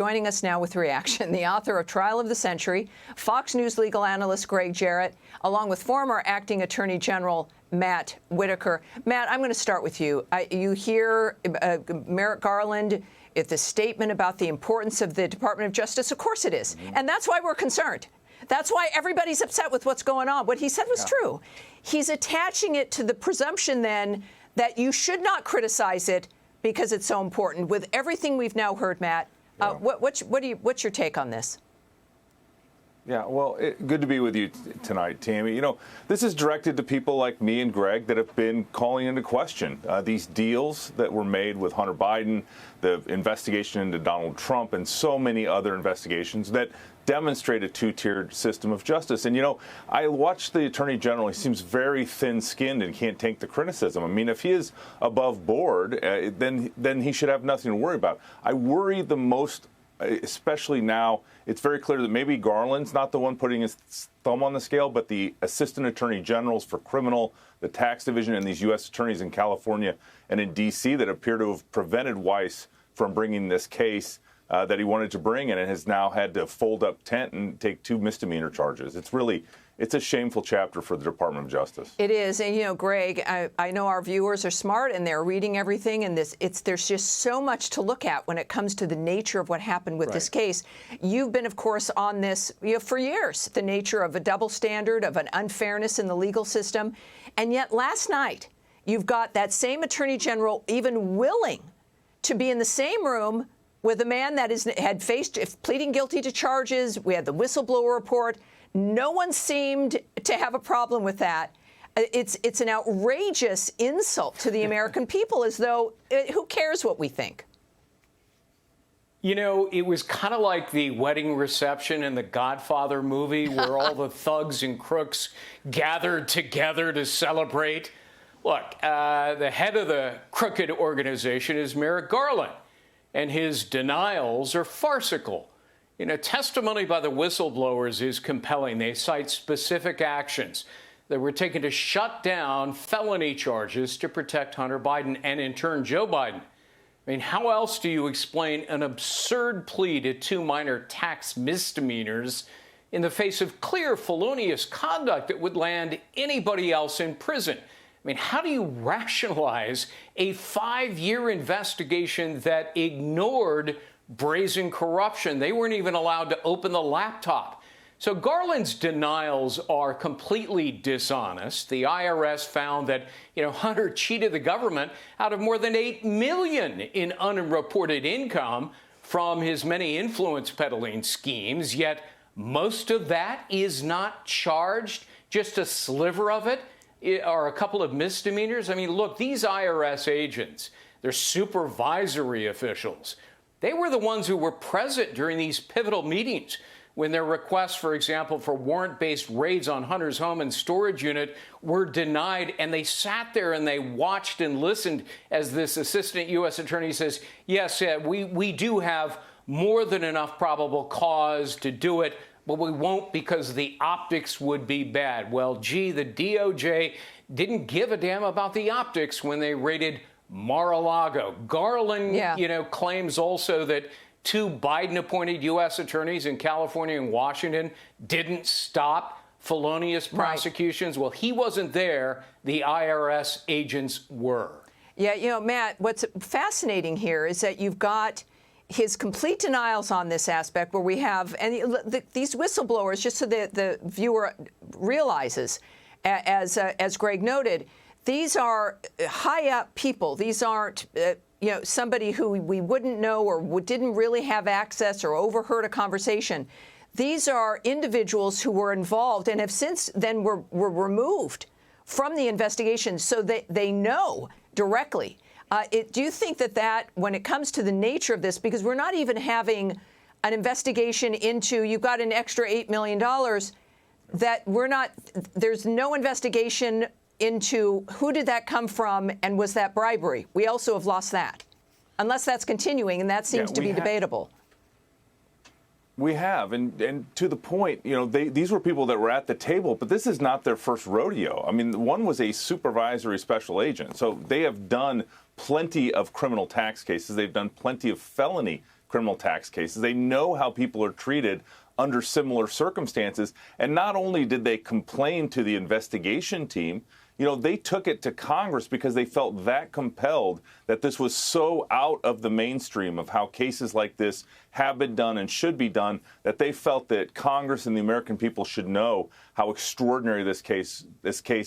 Joining us now with reaction, the author of Trial of the Century, Fox News legal analyst Gregg Jarrett, along with former acting Attorney General Matt Whitaker. Matt, I'm going to start with you. You hear Merrick Garland, the statement about the importance of the Department of Justice. Of course it is. And that's why we're concerned. That's why everybody's upset with what's going on. What he said was true. He's attaching it to the presumption then that you should not criticize it because it's so important. With everything we've now heard, Matt, what's your take on this? Yeah, well, good to be with you tonight, Tammy. You know, this is directed to people like me and Greg that have been calling into question these deals that were made with Hunter Biden, the investigation into Donald Trump, and so many other investigations that demonstrate a two-tiered system of justice. And, you know, I watched the Attorney General. He seems very thin-skinned and can't take the criticism. I mean, if he is above board, then he should have nothing to worry about. I worry the most, especially now, it's very clear that maybe Garland's not the one putting his thumb on the scale, but the assistant attorney generals for criminal, the tax division, and these U.S. attorneys in California and in D.C. that appear to have prevented Weiss from bringing this case that he wanted to bring, and it has now had to fold up tent and take 2 misdemeanor charges. It's a shameful chapter for the Department of Justice. It is. And, you know, Greg, I know our viewers are smart and they're reading everything. And there's just so much to look at when it comes to the nature of what happened with this case. You've been, of course, on this for years, the nature of a double standard, of an unfairness in the legal system. And yet last night, you've got that same attorney general even willing to be in the same room with a man that had faced pleading guilty to charges. We had the whistleblower report. No one seemed to have a problem with that. It's an outrageous insult to the American people, as though who cares what we think? You know, it was kind of like the wedding reception in the Godfather movie where all the thugs and crooks gathered together to celebrate. Look, the head of the crooked organization is Merrick Garland, and his denials are farcical. You know, testimony by the whistleblowers is compelling. They cite specific actions that were taken to shut down felony charges to protect Hunter Biden and, in turn, Joe Biden. I mean, how else do you explain an absurd plea to 2 minor tax misdemeanors in the face of clear felonious conduct that would land anybody else in prison? I mean, how do you rationalize a 5-year investigation that ignored brazen corruption? They weren't even allowed to open the laptop. So Garland's denials are completely dishonest. The IRS found that, Hunter cheated the government out of more than $8 million in unreported income from his many influence peddling schemes, yet most of that is not charged. Just a sliver of it are a couple of misdemeanors. I mean, look, these IRS agents, they're supervisory officials. They were the ones who were present during these pivotal meetings when their requests, for example, for warrant-based raids on Hunter's home and storage unit were denied. And they sat there and they watched and listened as this assistant U.S. attorney says, yes, we do have more than enough probable cause to do it, but we won't because the optics would be bad. Well, gee, the DOJ didn't give a damn about the optics when they raided Mar-a-Lago. Garland, claims also that 2 Biden-appointed U.S. attorneys in California and Washington didn't stop felonious prosecutions. Right. Well, he wasn't there. The IRS agents were. Yeah, Matt, what's fascinating here is that you've got his complete denials on this aspect where we have, and these whistleblowers, just so the viewer realizes, as Greg noted, these are high-up people. These aren't, somebody who we wouldn't know or didn't really have access or overheard a conversation. These are individuals who were involved and have since then were removed from the investigation so that they know directly. Do you think that when it comes to the nature of this, because we're not even having an investigation into, you've got an extra $8 million, that there's no investigation into who did that come from and was that bribery? We also have lost that, unless that's continuing, and that seems to be debatable. We have, and to the point, these were people that were at the table, but this is not their first rodeo. I mean, one was a supervisory special agent, so they have done plenty of criminal tax cases. They've done plenty of felony criminal tax cases. They know how people are treated under similar circumstances. And not only did they complain to the investigation team, they took it to Congress because they felt that compelled that this was so out of the mainstream of how cases like this have been done and should be done, that they felt that Congress and the American people should know how extraordinary this case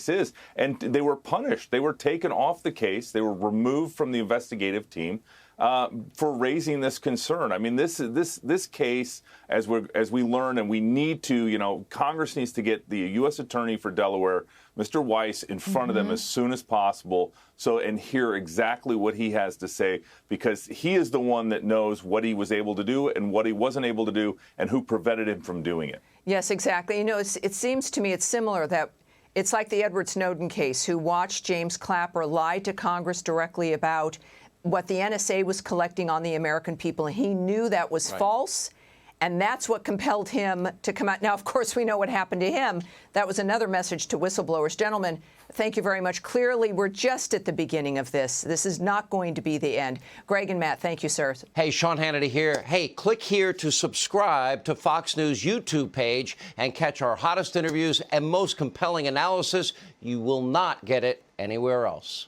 is. And they were punished. They were taken off the case. They were removed from the investigative team for raising this concern. I mean, this case, as we learn, and we need to, Congress needs to get the U.S. Attorney for Delaware, Mr. Weiss, in front of them as soon as possible, and hear exactly what he has to say, because he is the one that knows what he was able to do and what he wasn't able to do, and who prevented him from doing it. Yes, exactly. It seems to me it's similar that it's like the Edward Snowden case, who watched James Clapper lie to Congress directly about what the NSA was collecting on the American people. And he knew that was false. And that's what compelled him to come out. Now, of course, we know what happened to him. That was another message to whistleblowers. Gentlemen, thank you very much. Clearly, we're just at the beginning of this. This is not going to be the end. Greg and Matt, thank you, sir. Hey, Sean Hannity here. Hey, click here to subscribe to Fox News YouTube page and catch our hottest interviews and most compelling analysis. You will not get it anywhere else.